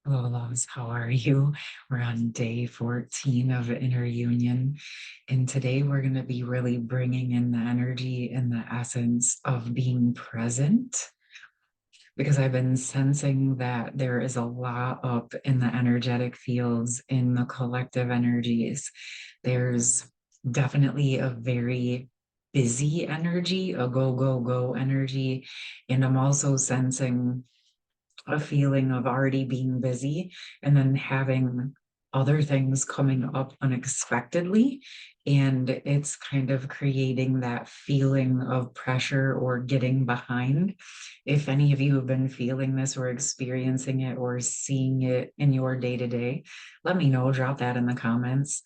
Hello, loves. How are you? We're on day 14 of Inner Union. And today we're going to be really bringing in the energy and the essence of being present because I've been sensing that there is a lot up in the energetic fields, in the collective energies. There's definitely a very busy energy, a go, go, go energy. And I'm also sensing a feeling of already being busy and then having other things coming up unexpectedly. And it's kind of creating that feeling of pressure or getting behind. If any of you have been feeling this or experiencing it or seeing it in your day to day, let me know. Drop that in the comments.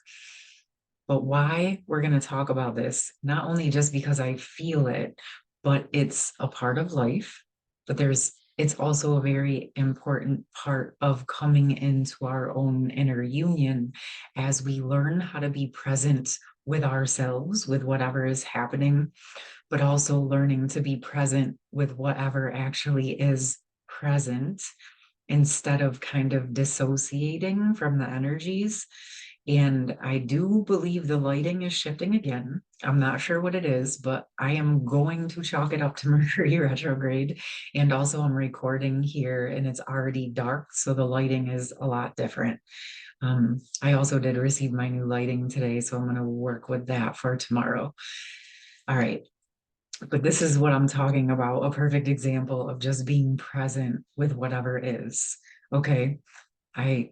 But why we're going to talk about this, not only just because I feel it, but it's a part of life, but it's also a very important part of coming into our own inner union as we learn how to be present with ourselves, with whatever is happening, but also learning to be present with whatever actually is present instead of kind of dissociating from the energies. And I do believe the lighting is shifting again. I'm not sure what it is, but I am going to chalk it up to Mercury retrograde. And also, I'm recording here and it's already dark. So the lighting is a lot different. I also did receive my new lighting today. So I'm going to work with that for tomorrow. All right. But this is what I'm talking about, a perfect example of just being present with whatever is. Okay. I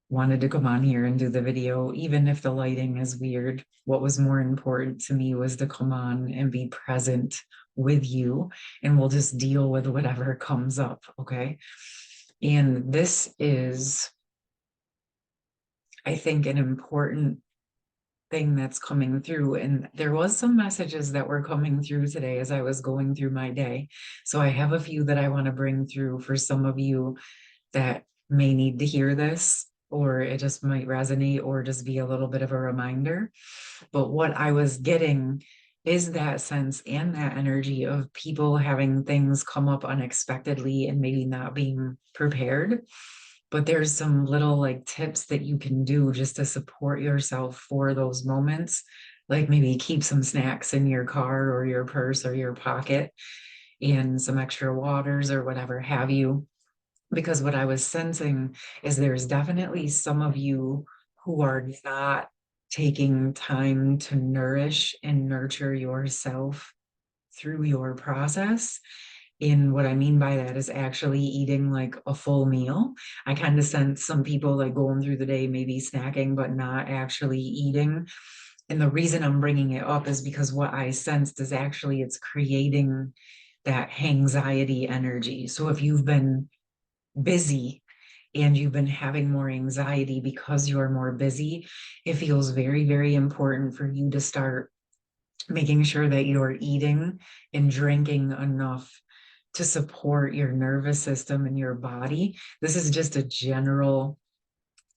wanted to come on here and do the video, even if the lighting is weird. What was more important to me was to come on and be present with you, and we'll just deal with whatever comes up. Okay. And this is, I think, an important thing that's coming through. And there was some messages that were coming through today as I was going through my day. So I have a few that I want to bring through for some of you that may need to hear this, or it just might resonate or just be a little bit of a reminder. But what I was getting is that sense and that energy of people having things come up unexpectedly and maybe not being prepared. But there's some little like tips that you can do just to support yourself for those moments. Like maybe keep some snacks in your car or your purse or your pocket and some extra waters or whatever have you. Because what I was sensing is there's definitely some of you who are not taking time to nourish and nurture yourself through your process. And what I mean by that is actually eating like a full meal. I kind of sense some people like going through the day, maybe snacking, but not actually eating. And the reason I'm bringing it up is because what I sensed is actually it's creating that anxiety energy. So if you've been busy and you've been having more anxiety because you're more busy, it feels very, very important for you to start making sure that you're eating and drinking enough to support your nervous system and your body. This is just a general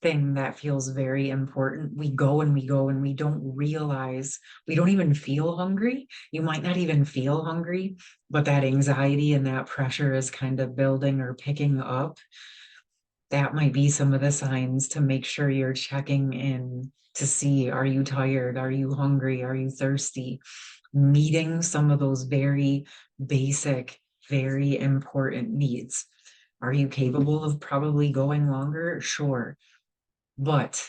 thing that feels very important. We go and we go and we don't realize, we don't even feel hungry. You might not even feel hungry, but that anxiety and that pressure is kind of building or picking up. That might be some of the signs to make sure you're checking in to see, are you tired? Are you hungry? Are you thirsty? Meeting some of those very basic, very important needs. Are you capable of probably going longer? Sure. But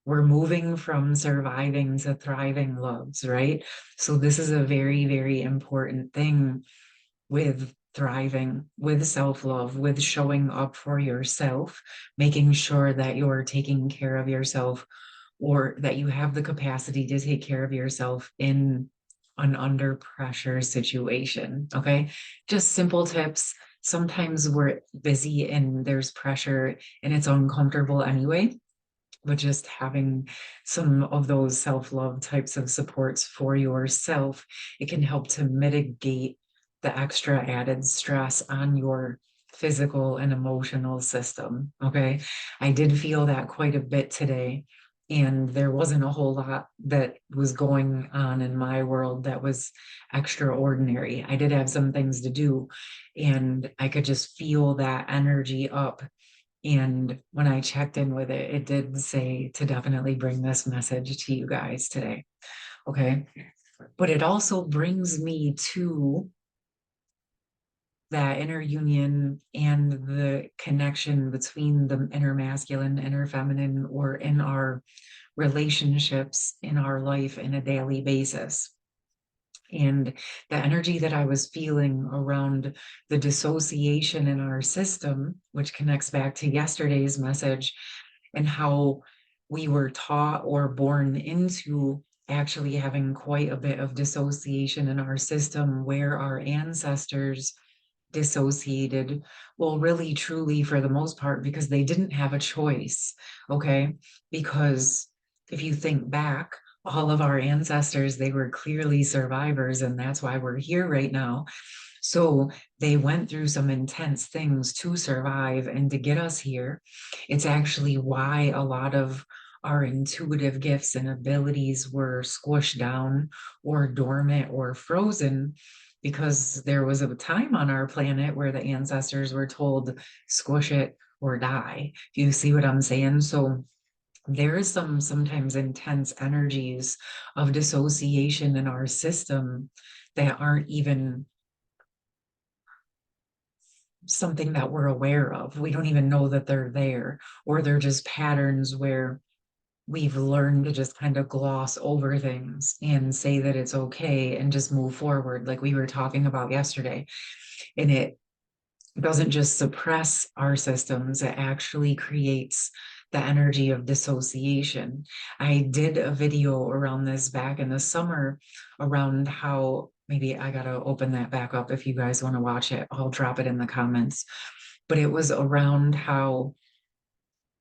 we're moving from surviving to thriving loves, right? So this is a very, very important thing with thriving, with self-love, with showing up for yourself, making sure that you're taking care of yourself or that you have the capacity to take care of yourself in an under pressure situation. Okay. Just simple tips. Sometimes we're busy and there's pressure and it's uncomfortable anyway, but just having some of those self-love types of supports for yourself, it can help to mitigate the extra added stress on your physical and emotional system. Okay. I did feel that quite a bit today. And there wasn't a whole lot that was going on in my world that was extraordinary. I did have some things to do, and I could just feel that energy up. And when I checked in with it, it did say to definitely bring this message to you guys today. Okay. But it also brings me to that inner union and the connection between the inner masculine, inner feminine, or in our relationships in our life in a daily basis. And the energy that I was feeling around the dissociation in our system, which connects back to yesterday's message, and how we were taught or born into actually having quite a bit of dissociation in our system, where our ancestors dissociated, well, really, truly, for the most part, because they didn't have a choice. Okay. Because if you think back, all of our ancestors, they were clearly survivors, and that's why we're here right now. So they went through some intense things to survive and to get us here. It's actually why a lot of our intuitive gifts and abilities were squished down or dormant or frozen, because there was a time on our planet where the ancestors were told, squish it or die. Do you see what I'm saying? So there is some sometimes intense energies of dissociation in our system that aren't even something that we're aware of. We don't even know that they're there, or they're just patterns where we've learned to just kind of gloss over things and say that it's okay and just move forward, like we were talking about yesterday. And it doesn't just suppress our systems, it actually creates the energy of dissociation. I did a video around this back in the summer around how, maybe I gotta open that back up. If you guys want to watch it, I'll drop it in the comments. But it was around how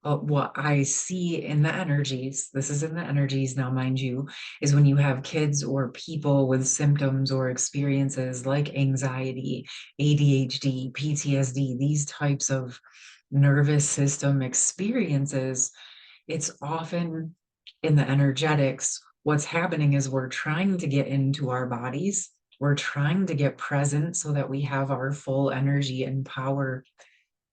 what I see in the energies, this is in the energies now, mind you, is when you have kids or people with symptoms or experiences like anxiety, ADHD, PTSD, these types of nervous system experiences, it's often in the energetics. What's happening is we're trying to get into our bodies. We're trying to get present so that we have our full energy and power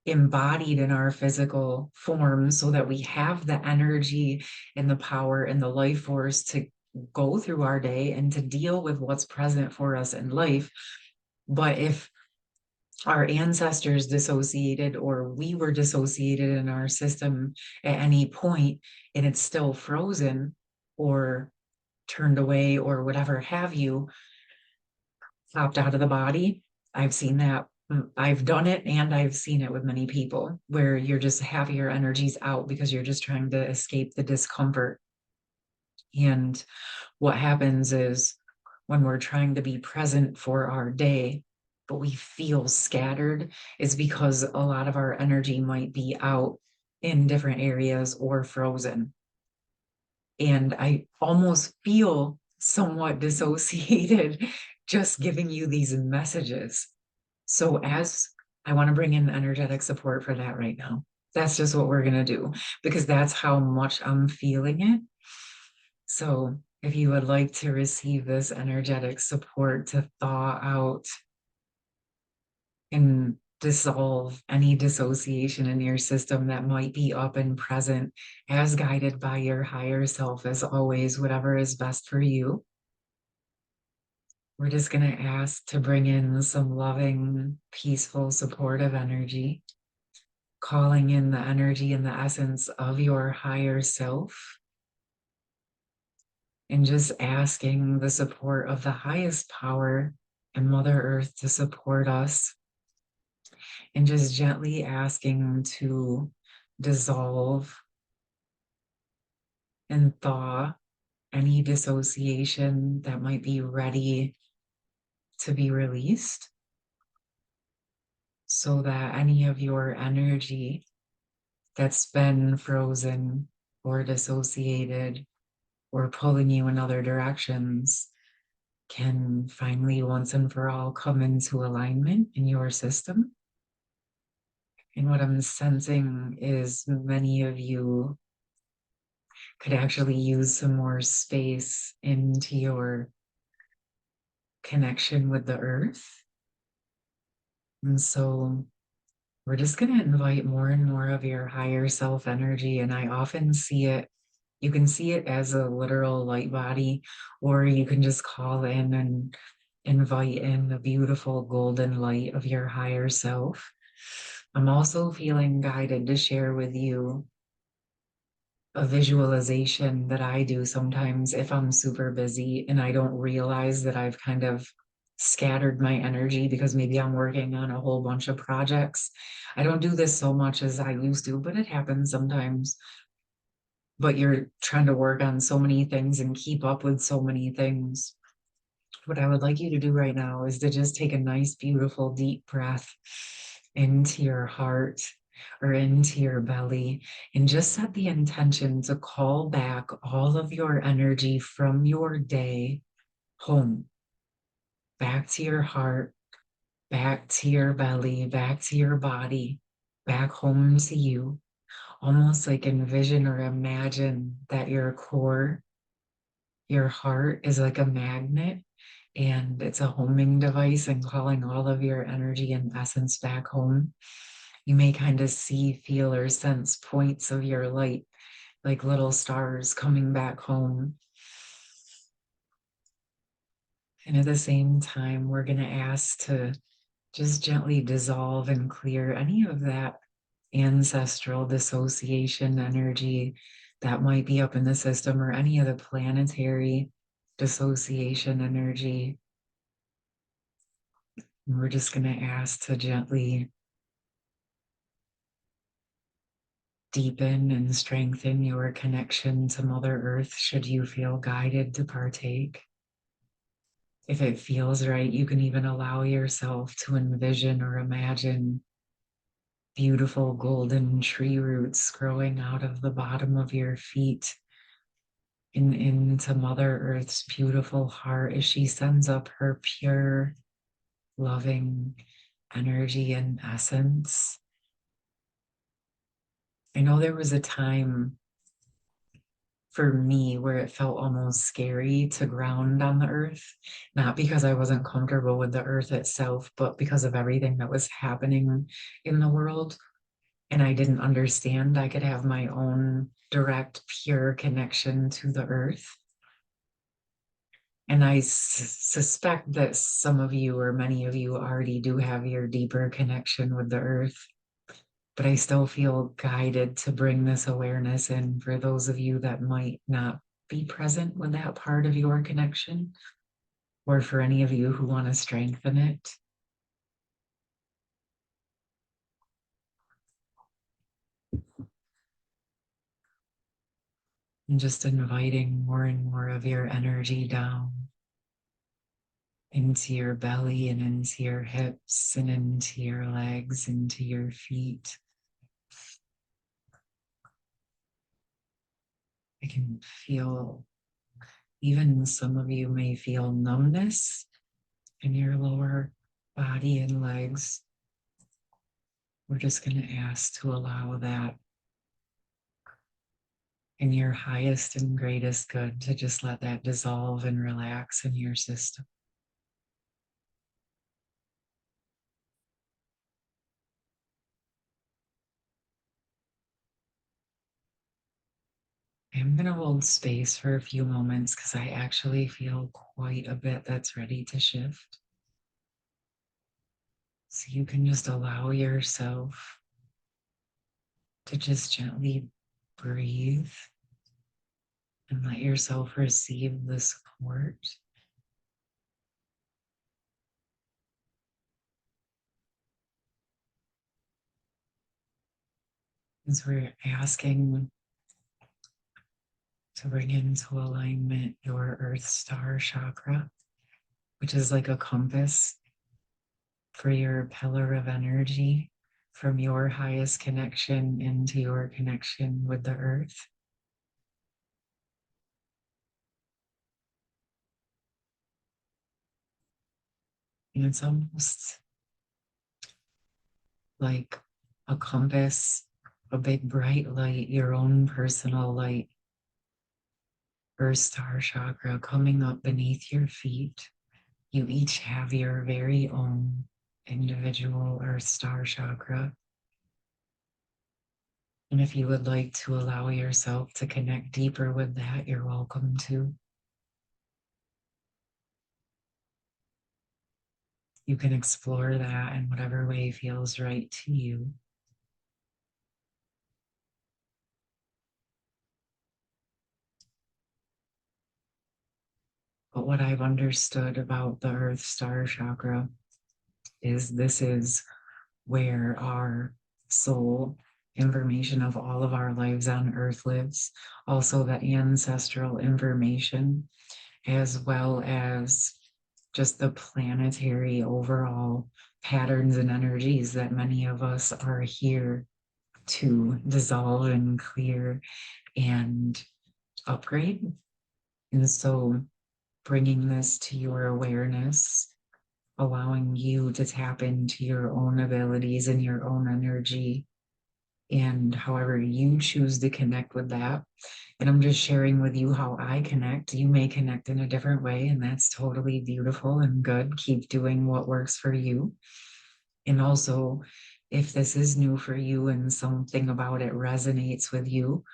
embodied in our physical form, so that we have the energy and the power and the life force to go through our day and to deal with what's present for us in life. But if our ancestors dissociated, or we were dissociated in our system at any point, and it's still frozen or turned away or whatever have you, popped out of the body. I've seen that. I've done it, and I've seen it with many people where you're just have your energies out because you're just trying to escape the discomfort. And what happens is, when we're trying to be present for our day, but we feel scattered, is because a lot of our energy might be out in different areas or frozen. And I almost feel somewhat dissociated just giving you these messages. So, as I want to bring in energetic support for that right now, that's just what we're going to do, because that's how much I'm feeling it. So, if you would like to receive this energetic support to thaw out and dissolve any dissociation in your system that might be up and present, as guided by your higher self, as always, whatever is best for you. We're just going to ask to bring in some loving, peaceful, supportive energy, calling in the energy and the essence of your higher self, and just asking the support of the highest power and Mother Earth to support us, and just gently asking to dissolve and thaw any dissociation that might be ready to be released, so that any of your energy that's been frozen or dissociated or pulling you in other directions can finally, once and for all, come into alignment in your system. And what I'm sensing is many of you could actually use some more space into your connection with the earth. And so We're just going to invite more and more of your higher self energy. And I often see it, you can see it as a literal light body, or you can just call in and invite in the beautiful golden light of your higher self. I'm also feeling guided to share with you a visualization that I do sometimes if I'm super busy and I don't realize that I've kind of scattered my energy because maybe I'm working on a whole bunch of projects. I don't do this so much as I used to, but it happens sometimes. But you're trying to work on so many things and keep up with so many things. What I would like you to do right now is to just take a nice, beautiful, deep breath into your heart or into your belly and just set the intention to call back all of your energy from your day home, back to your heart, back to your belly, back to your body, back home to you. Almost like envision or imagine that your core, your heart is like a magnet and it's a homing device and calling all of your energy and essence back home. You may kind of see, feel, or sense points of your light, like little stars coming back home. And at the same time, we're going to ask to just gently dissolve and clear any of that ancestral dissociation energy that might be up in the system or any of the planetary dissociation energy. And we're just going to ask to gently deepen and strengthen your connection to Mother Earth should you feel guided to partake. If it feels right, you can even allow yourself to envision or imagine beautiful golden tree roots growing out of the bottom of your feet and into Mother Earth's beautiful heart as she sends up her pure, loving energy and essence. I know there was a time for me where it felt almost scary to ground on the earth, not because I wasn't comfortable with the earth itself, but because of everything that was happening in the world. And I didn't understand I could have my own direct, pure connection to the earth. And I suspect that some of you or many of you already do have your deeper connection with the earth. But I still feel guided to bring this awareness in for those of you that might not be present with that part of your connection, or for any of you who want to strengthen it. And just inviting more and more of your energy down into your belly and into your hips and into your legs, into your feet. I can feel, even some of you may feel numbness in your lower body and legs. We're just going to ask to allow that in your highest and greatest good to just let that dissolve and relax in your system. I'm going to hold space for a few moments because I actually feel quite a bit that's ready to shift. So you can just allow yourself to just gently breathe and let yourself receive the support. As we're asking to bring into alignment your Earth Star chakra, which is like a compass for your pillar of energy from your highest connection into your connection with the earth. And it's almost like a compass, a big bright light, your own personal light, Earth Star chakra coming up beneath your feet. You each have your very own individual Earth Star chakra. And if you would like to allow yourself to connect deeper with that, you're welcome to. You can explore that in whatever way feels right to you. But what I've understood about the Earth Star Chakra is this is where our soul information of all of our lives on Earth lives, also the ancestral information, as well as just the planetary overall patterns and energies that many of us are here to dissolve and clear and upgrade. And so bringing this to your awareness, allowing you to tap into your own abilities and your own energy, and however you choose to connect with that. And I'm just sharing with you how I connect. You may connect in a different way, and that's totally beautiful and good. Keep doing what works for you. And also, if this is new for you and something about it resonates with you,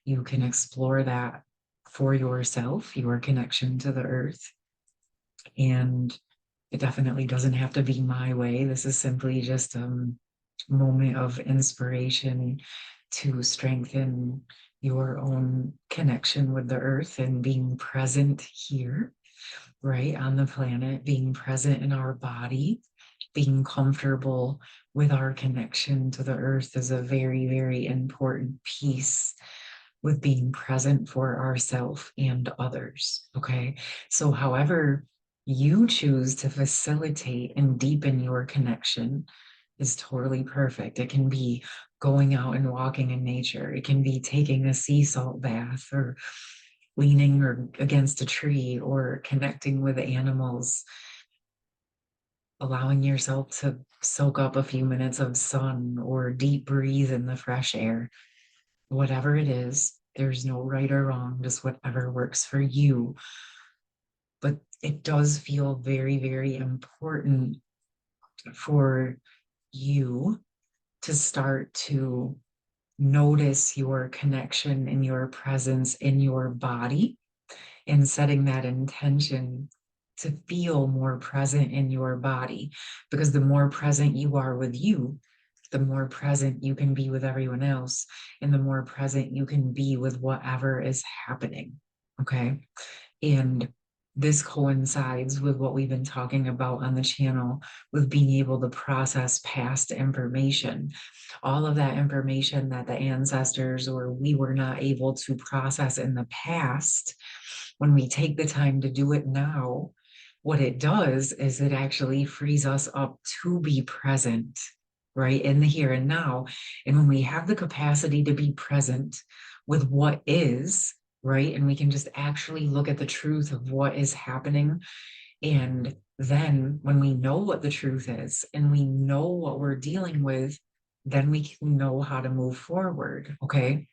you can explore that for yourself, your connection to the earth. And it definitely doesn't have to be my way. This is simply just a moment of inspiration to strengthen your own connection with the earth and being present here, right, on the planet, being present in our body, being comfortable with our connection to the earth is a very, very important piece with being present for ourselves and others. Okay. So, however, you choose to facilitate and deepen your connection is totally perfect. It can be going out and walking in nature, it can be taking a sea salt bath, or leaning or against a tree, or connecting with animals, allowing yourself to soak up a few minutes of sun or deep breathe in the fresh air. Whatever it is, there's no right or wrong, just whatever works for you. But it does feel very, very important for you to start to notice your connection and your presence in your body, and setting that intention to feel more present in your body. Because the more present you are with you, the more present you can be with everyone else, and the more present you can be with whatever is happening. Okay. And this coincides with what we've been talking about on the channel, with being able to process past information. All of that information that the ancestors or we were not able to process in the past, when we take the time to do it now, what it does is it actually frees us up to be present, right, in the here and now. And when we have the capacity to be present with what is, right, and we can just actually look at the truth of what is happening. And then when we know what the truth is and we know what we're dealing with, then we can know how to move forward. Okay.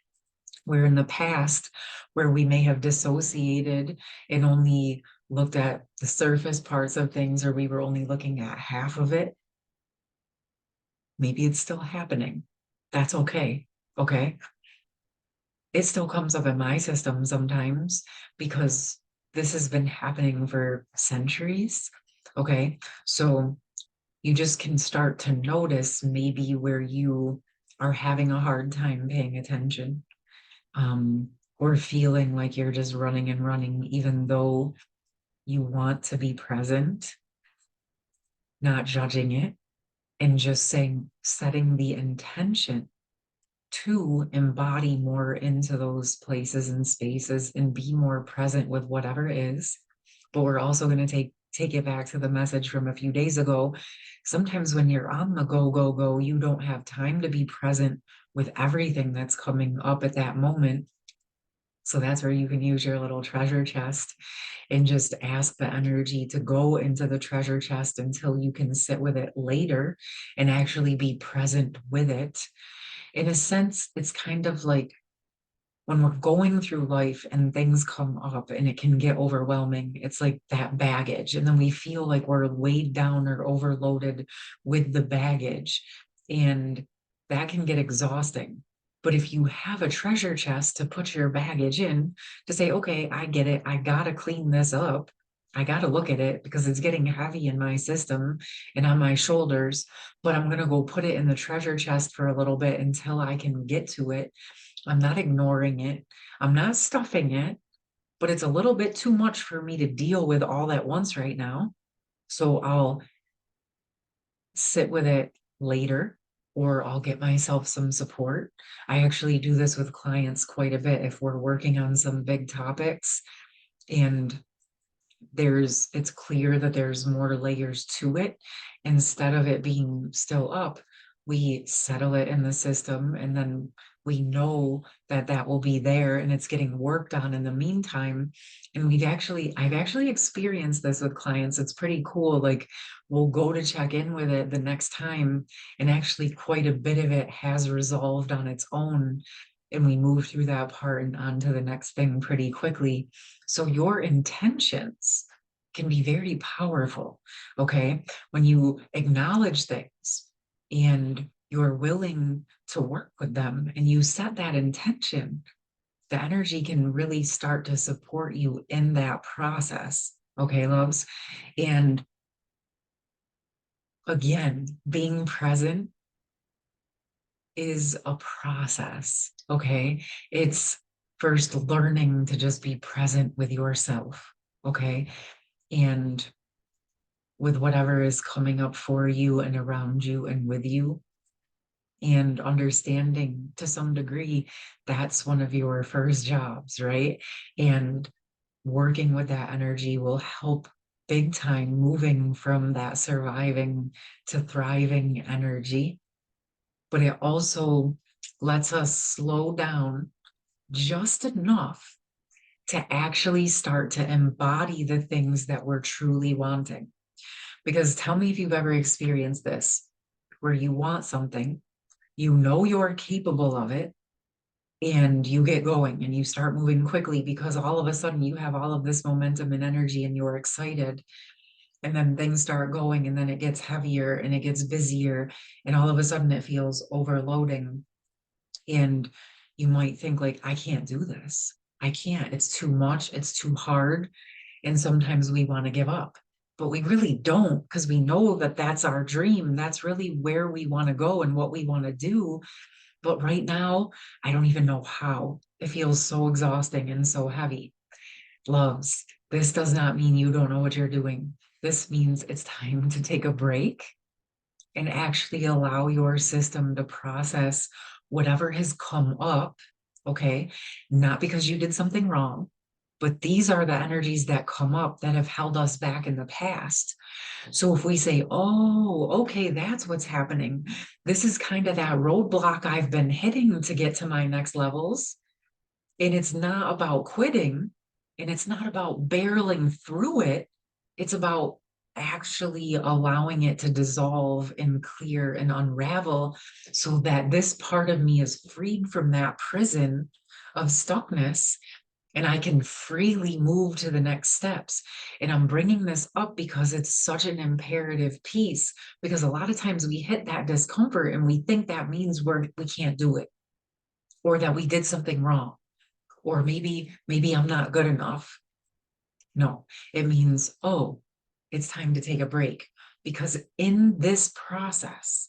Where in the past, where we may have dissociated and only looked at the surface parts of things, or we were only looking at half of it, maybe it's still happening. That's okay. Okay. It still comes up in my system sometimes because this has been happening for centuries. Okay. So you just can start to notice maybe where you are having a hard time paying attention, or feeling like you're just running and running, even though you want to be present, not judging it, and just saying, setting the intention to embody more into those places and spaces and be more present with whatever is. But we're also going to take it back to the message from a few days ago. Sometimes when you're on the go, go, go, you don't have time to be present with everything that's coming up at that moment. So that's where you can use your little treasure chest and just ask the energy to go into the treasure chest until you can sit with it later and actually be present with it. In a sense, it's kind of like when we're going through life and things come up and it can get overwhelming, it's like that baggage. And then we feel like we're weighed down or overloaded with the baggage. And that can get exhausting But if you have a treasure chest to put your baggage in, to say, okay, I get it. I got to clean this up. I got to look at it because it's getting heavy in my system and on my shoulders, but I'm going to go put it in the treasure chest for a little bit until I can get to it. I'm not ignoring it. I'm not stuffing it, but it's a little bit too much for me to deal with all at once right now. So I'll sit with it later, or I'll get myself some support. I actually do this with clients quite a bit if we're working on some big topics and it's clear that there's more layers to it. Instead of it being still up, we settle it in the system, and then we know that that will be there and it's getting worked on in the meantime. And I've actually experienced this with clients. It's pretty cool. Like, we'll go to check in with it the next time, and actually quite a bit of it has resolved on its own, and we move through that part and on to the next thing pretty quickly. So your intentions can be very powerful, okay? When you acknowledge things and you're willing to work with them and you set that intention, the energy can really start to support you in that process, okay, loves? And again, being present is a process, okay? It's first learning to just be present with yourself, okay? And with whatever is coming up for you and around you and with you, and understanding to some degree that's one of your first jobs, right? And working with that energy will help big time, moving from that surviving to thriving energy. But it also lets us slow down just enough to actually start to embody the things that we're truly wanting. Because tell me if you've ever experienced this, where you want something, you know you're capable of it, and you get going and you start moving quickly because all of a sudden you have all of this momentum and energy and you're excited. And then things start going, and then it gets heavier and it gets busier, and all of a sudden it feels overloading. And you might think, like, I can't do this. I can't. It's too much. It's too hard. And sometimes we want to give up, but we really don't, because we know that that's our dream. That's really where we want to go and what we want to do. But right now, I don't even know how. It feels so exhausting and so heavy. Loves, this does not mean you don't know what you're doing. This means it's time to take a break and actually allow your system to process whatever has come up, okay? Not because you did something wrong, but these are the energies that come up that have held us back in the past. So if we say, oh, okay, that's what's happening. This is kind of that roadblock I've been hitting to get to my next levels. And it's not about quitting, and it's not about barreling through it. It's about actually allowing it to dissolve and clear and unravel, so that this part of me is freed from that prison of stuckness, and I can freely move to the next steps. And I'm bringing this up because it's such an imperative piece, because a lot of times we hit that discomfort and we think that means we can't do it, or that we did something wrong, or maybe I'm not good enough. No, it means, oh, it's time to take a break. Because in this process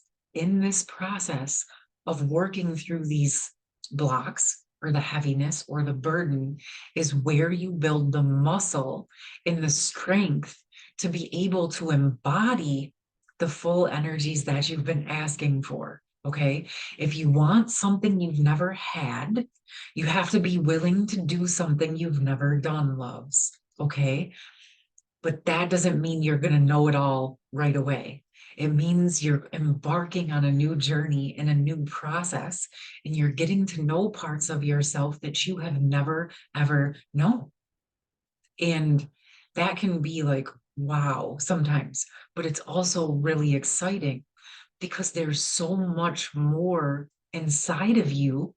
of working through these blocks or the heaviness or the burden, is where you build the muscle and the strength to be able to embody the full energies that you've been asking for. Okay. If you want something you've never had, you have to be willing to do something you've never done, loves. Okay. But that doesn't mean you're going to know it all right away. It means you're embarking on a new journey and a new process, and you're getting to know parts of yourself that you have never, ever known. And that can be like, wow, sometimes, but it's also really exciting because there's so much more inside of you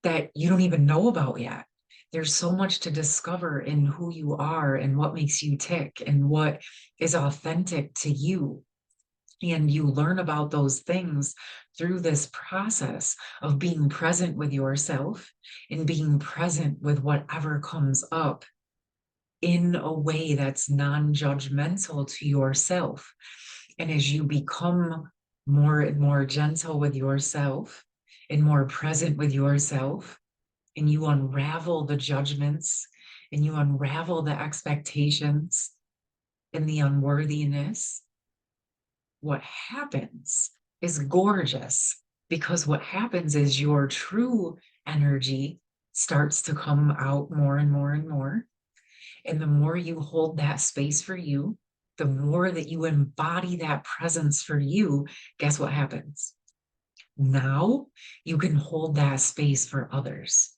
that you don't even know about yet. There's so much to discover in who you are and what makes you tick and what is authentic to you. And you learn about those things through this process of being present with yourself and being present with whatever comes up in a way that's non-judgmental to yourself. And as you become more and more gentle with yourself and more present with yourself, and you unravel the judgments and you unravel the expectations and the unworthiness, what happens is gorgeous, because what happens is your true energy starts to come out more and more and more. And the more you hold that space for you, the more that you embody that presence for you, guess what happens? Now you can hold that space for others.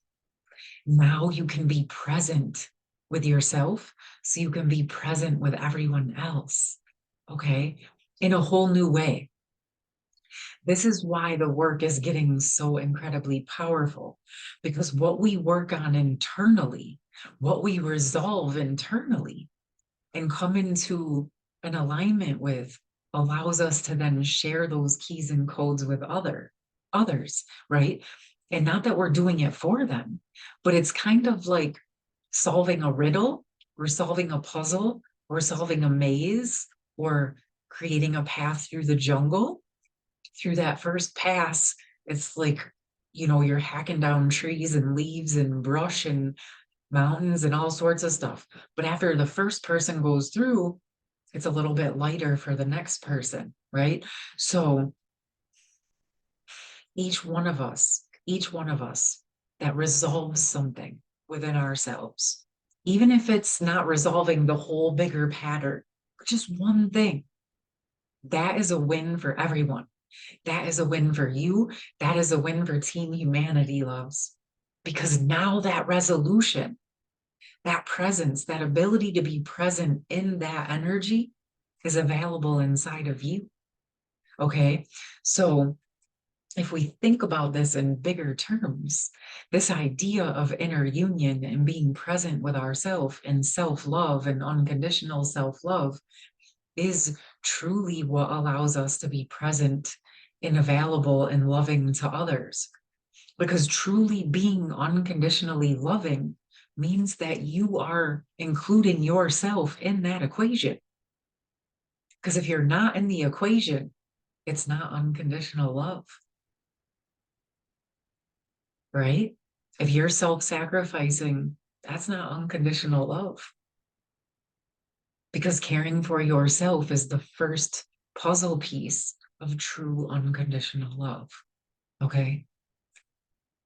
Now you can be present with yourself, so you can be present with everyone else, okay, in a whole new way. This is why the work is getting so incredibly powerful, because what we work on internally, what we resolve internally and come into an alignment with, allows us to then share those keys and codes with others, right? And not that we're doing it for them, but it's kind of like solving a riddle, or solving a puzzle, or solving a maze, or creating a path through the jungle. Through that first pass, it's like, you're hacking down trees and leaves and brush and mountains and all sorts of stuff. But after the first person goes through, it's a little bit lighter for the next person, right? So each one of us that resolves something within ourselves, even if it's not resolving the whole bigger pattern, just one thing, that is a win for everyone. That is a win for you. That is a win for Team Humanity, loves. Because now that resolution, that presence, that ability to be present in that energy is available inside of you. Okay. So if we think about this in bigger terms, this idea of inner union and being present with ourselves and self-love and unconditional self-love is truly what allows us to be present and available and loving to others. Because truly being unconditionally loving means that you are including yourself in that equation. Because if you're not in the equation, it's not unconditional love, right? If you're self-sacrificing, that's not unconditional love. Because caring for yourself is the first puzzle piece of true unconditional love. Okay.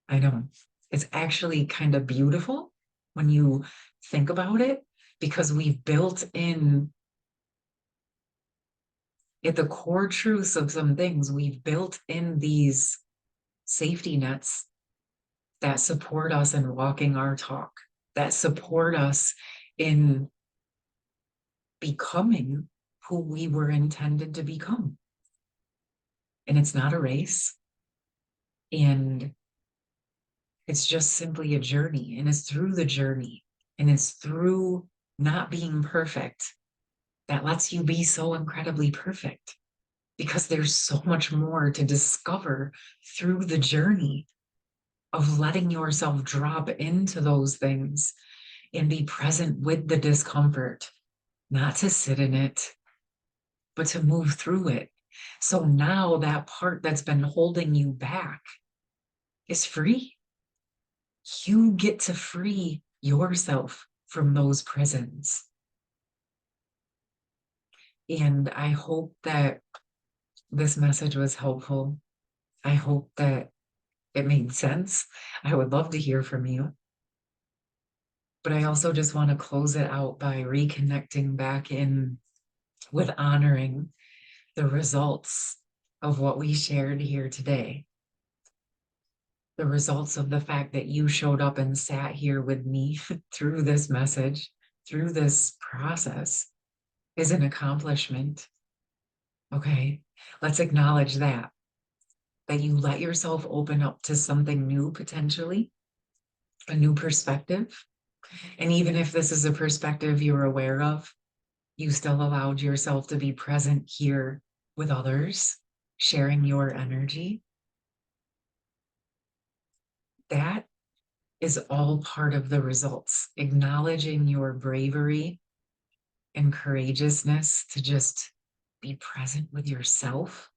I know. It's actually kind of beautiful when you think about it, because we've built in at the core truths of some things, we've built in these safety nets that support us in walking our talk, that support us in becoming who we were intended to become. And it's not a race. And it's just simply a journey. And it's through the journey, and it's through not being perfect that lets you be so incredibly perfect, because there's so much more to discover through the journey of letting yourself drop into those things and be present with the discomfort, not to sit in it, but to move through it. So now that part that's been holding you back is free. You get to free yourself from those prisons. And I hope that this message was helpful. I hope that it made sense. I would love to hear from you. But I also just want to close it out by reconnecting back in with honoring the results of what we shared here today. The results of the fact that you showed up and sat here with me through this message, through this process, is an accomplishment. Okay, let's acknowledge that you let yourself open up to something new, potentially, a new perspective. And even if this is a perspective you're aware of, you still allowed yourself to be present here with others, sharing your energy, that is all part of the results. Acknowledging your bravery and courageousness to just be present with yourself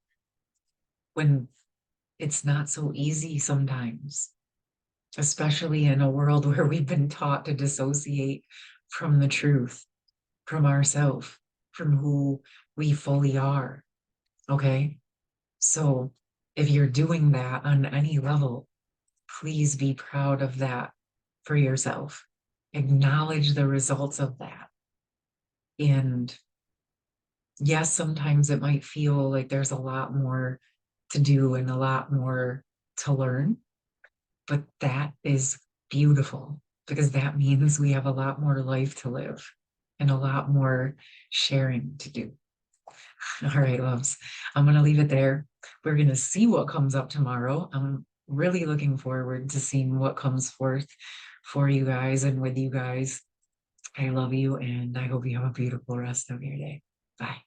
when it's not so easy sometimes, especially in a world where we've been taught to dissociate from the truth, from ourselves, from who we fully are. Okay. So if you're doing that on any level, please be proud of that for yourself. Acknowledge the results of that. And yes, sometimes it might feel like there's a lot more to do and a lot more to learn, but that is beautiful because that means we have a lot more life to live and a lot more sharing to do. All right, loves, I'm going to leave it there. We're going to see what comes up tomorrow. I'm really looking forward to seeing what comes forth for you guys and with you guys. I love you, and I hope you have a beautiful rest of your day. Bye.